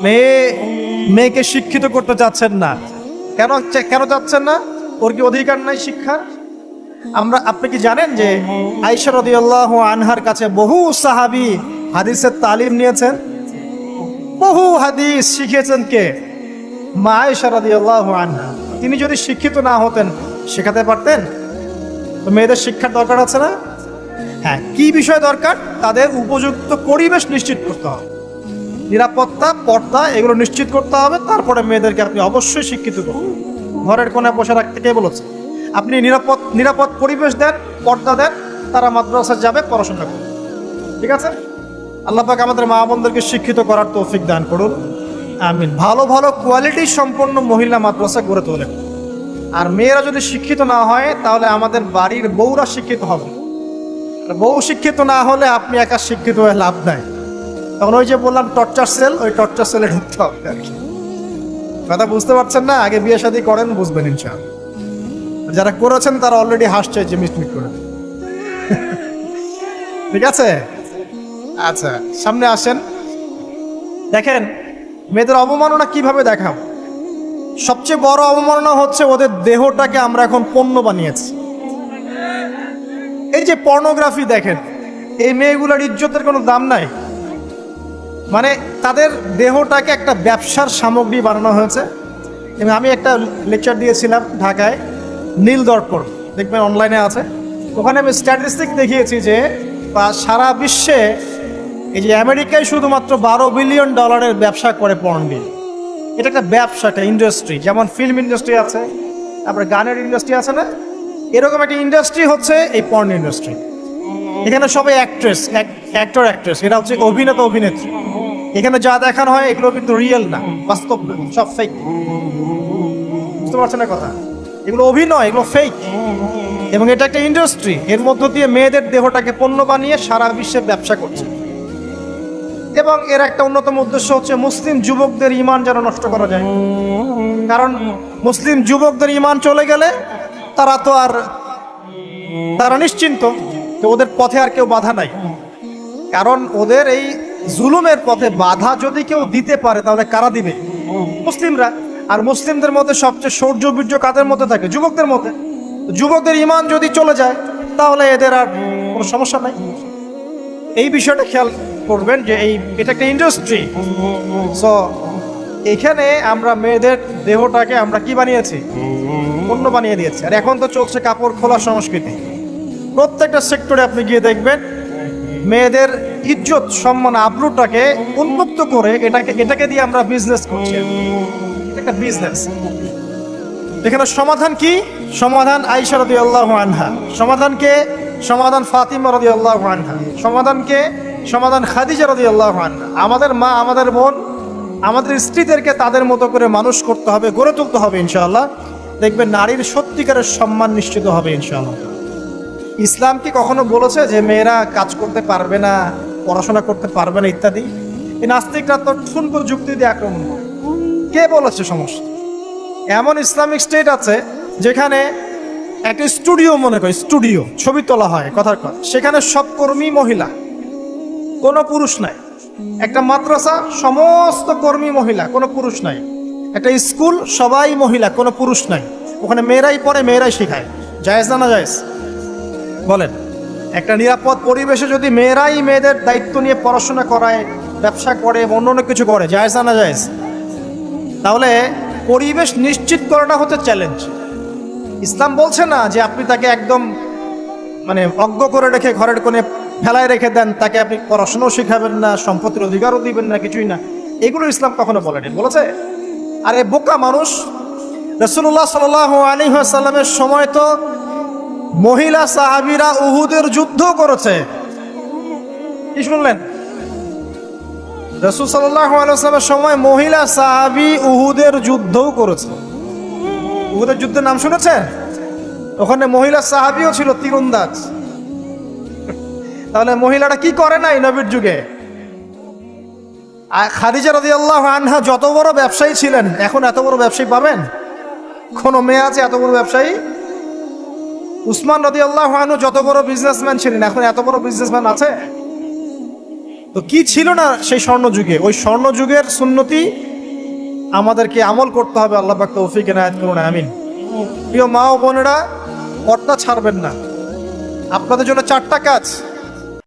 মেয়েকে শিক্ষিত করতে চাচ্ছেন না। কেন চাচ্ছেন না? ওর কি অধিকার নাই শিক্ষার? আপনি কি জানেন যে আয়েশা রাদিয়াল্লাহু আনহার কাছে বহু সাহাবী হাদিসের তালিম নিয়েছেন, বহু হাদিস শিখেছেন কে? মা আয়েশা রাদিয়াল্লাহু আনহা। তিনি যদি শিক্ষিত না হতেন শেখাতে পারতেন? তো মেয়েদের শিক্ষার দরকার আছে না? হ্যাঁ, কি বিষয় দরকার? তাদের উপযুক্ত পরিবেশ নিশ্চিত করতে হবে, নিরাপত্তা, পর্দা এগুলো নিশ্চিত করতে হবে। তারপরে মেয়েদেরকে আপনি অবশ্যই শিক্ষিত করুন। ঘরের কোণে বসে রাখতে কে বলেছে? আপনি নিরাপদ পরিবেশ দেন, পর্দা দেন, তারা মাদ্রাসা যাবে, পড়াশোনা করবে। ঠিক আছে? আল্লাহ পাক আমাদের মা বোনদেরকে শিক্ষিত করার তৌফিক দান করুন, আমিন। ভালো ভালো কোয়ালিটি সম্পন্ন মহিলা মাদ্রাসা গড়ে তোলেন। আর মেয়েরা যদি শিক্ষিত না হয় তাহলে আমাদের বাড়ির বউরা শিক্ষিত হবে। বউ শিক্ষিত না হলে আপনি একা শিক্ষিত হয়ে লাভ নাই। তখন ওই যে বললাম টর্চার সেল, ওই টর্চার সেলে ঢুকতে হবে আর কি। কথা বুঝতে পারছেন না? আগে বিয়ে শাদী করেন, বুঝবেন ইনশাআল্লাহ। যারা করেছেন তারা অলরেডি হাসছে যে মিটমিট করে। ঠিক আছে? আচ্ছা, সামনে আসেন। দেখেন মেয়েদের অবমাননা কিভাবে দেখাম। সবচেয়ে বড় অবমাননা হচ্ছে ওদের দেহটাকে আমরা এখন পণ্য বানিয়েছি। এই যে পর্নোগ্রাফি দেখেন, এই মেয়েগুলোর ইজ্জতের কোনো দাম নাই। মানে তাদের দেহটাকে একটা ব্যবসার সামগ্রী বানানো হয়েছে। এবং আমি একটা লেকচার দিয়েছিলাম ঢাকায়, নীল দর্পণ, দেখবেন অনলাইনে আছে। ওখানে আমি স্ট্যাটিস্টিক দেখিয়েছি যে সারা বিশ্বে এই যে আমেরিকায় শুধুমাত্র $12 বিলিয়ন ব্যবসা করে পর্ন নিয়ে। এটা একটা ব্যবসা, একটা ইন্ডাস্ট্রি। যেমন ফিল্ম ইন্ডাস্ট্রি আছে, তারপরে গানের ইন্ডাস্ট্রি আছে না, এরকম একটা ইন্ডাস্ট্রি হচ্ছে এই পর্ন ইন্ডাস্ট্রি। এখানে সবাই অ্যাক্টর অ্যাক্ট্রেস, এরা হচ্ছে অভিনেতা অভিনেত্রী। এখানে যা দেখানো হয় এগুলো কিন্তু রিয়েল না, বাস্তব না, সব ফেক। বুঝতে পারছেন না কথা? এগুলো অভিনয়, এগুলো ফেক। এবং এটা একটা ইন্ডাস্ট্রি, এর মধ্য দিয়ে মেয়েদের দেহটাকে পণ্য বানিয়ে সারা বিশ্বে ব্যবসা করছে। এবং এর একটা অন্যতম উদ্দেশ্য হচ্ছে মুসলিম যুবকদের ঈমান যেন নষ্ট করা যায়। কারণ মুসলিম যুবকদের ঈমান চলে গেলে তারা নিশ্চিন্ত যে ওদের পথে আর কেউ বাধা নাই। কারণ ওদের এই জুলুমের পথে বাধা যদি কেউ দিতে পারে তাহলে কারা দিবে? মুসলিমরা। আর মুসলিমদের মধ্যে সবচেয়ে শৌর্য বীর্য কাদের মধ্যে থাকে? যুবকদের মধ্যে। যুবকদের ঈমান যদি চলে যায় তাহলে এদের আর কোনো সমস্যা নাই। এই বিষয়টা খেয়াল করবেন যে এটা একটা ইন্ডাস্ট্রি। সো এখানে আমরা মেয়েদের দেহটাকে আমরা কি বানিয়েছি? পণ্য বানিয়ে দিয়েছি। আর এখন তো চলছে কাপড় খোলা সংস্কৃতি। প্রত্যেকটা সেক্টরে আপনি গিয়ে দেখবেন মেয়েদের ইজ্জত, সম্মান, আবরুটাকে উন্মুক্ত করে এটাকে দিয়ে আমরা বিজনেস করছি। একটা বিজনেস। এখানে সমাধান কি? সমাধান আয়েশা রাদিয়াল্লাহু আনহা। সমাধানকে সমাধান ফাতিমা রাদিয়াল্লাহু আনহা। সমাধান খাদিজা রাদিয়াল্লাহু আনহা। আমাদের মা, আমাদের বোন, আমাদের স্ত্রীদেরকে তাদের মতো করে মানুষ করতে হবে, গড়ে তুলতে হবে ইনশাআল্লাহ। দেখবেন নারীর সত্যিকারের সম্মান নিশ্চিত হবে ইনশাআল্লাহ। ইসলাম কি কখনো বলেছে যে মেয়েরা কাজ করতে পারবে না, পড়াশোনা করতে পারবে না ইত্যাদি? এই নাস্তিকরা তো ঠুনকো যুক্তি দিয়ে আক্রমণ করে। কে বলেছে সমস্যা? এমন ইসলামিক স্টেট আছে যেখানে একটা স্টুডিও, মনে করি স্টুডিও, ছবি তোলা হয় কথার কথা, সেখানে সব কর্মী মহিলা, কোনো পুরুষ নাই। একটা মাদ্রাসা, সমস্ত কর্মী মহিলা, কোনো পুরুষ নাই। একটা স্কুল, সবাই মহিলা, কোনো পুরুষ নাই। ওখানে মেয়েরাই পড়ে, মেয়েরাই শেখায়। জায়েজ না? না জায়েজ? বলেন। একটা নিরাপদ পরিবেশে যদি মেয়েরাই মেয়েদের দায়িত্ব নিয়ে পড়াশোনা করায়, ব্যবসা করে, অন্য কিছু করে, জায়েজ না? না জায়েজ? তাহলে পরিবেশ নিশ্চিত করাটা হচ্ছে চ্যালেঞ্জ। ইসলাম বলছে না যে আপনি তাকে একদম অজ্ঞ করে রেখে ঘরের কোণে ফেলায় রেখে দেন, তাকে আপনি পড়াশোনাও শেখাবেন না, সম্পত্তির অধিকারও দিবেন না, কিছুই না। এগুলো ইসলাম কখনো বলেনি। বলেছে? আরে বোকা মানুষ! রাসূলুল্লাহ সাল্লাল্লাহু আলাইহি ওয়াসাল্লামের সময় তো মহিলা সাহাবীরা উহুদের যুদ্ধ করেছে। কি শুনলেন? রাসূল সাল্লাল্লাহু আলাইহি ওয়াসাল্লামের সময় মহিলা সাহাবী উহুদের যুদ্ধও করেছে। উহুদের যুদ্ধের নাম শুনেছেন? ওখানে মহিলা সাহাবীও ছিল, তীরন্দাজ। তাহলে মহিলারা কি করে নাই নবীর যুগে? খাদিজা রাদিয়াল্লাহু আনহা যত বড় ব্যবসায়ী ছিলেন, এখন এত বড় ব্যবসায়ী পাবেন? কোন মেয়ে আছে এত বড় ব্যবসায়ী? উসমান রাদিয়াল্লাহু আনহু যত বড় বিজনেসম্যান ছিলেন, এখন এত বড় বিজনেসম্যান আছে? তো কি ছিল না সেই স্বর্ণযুগে, ওই স্বর্ণযুগের সুন্নতি আমাদেরকে আমল করতে হবে। আল্লাহ পাক তৌফিক এনায়েত করুন, আমিন। প্রিয় মা ও বোনেরা, পর্দা ছাড়বেন না। আপনাদের জন্য 4টা কাজ।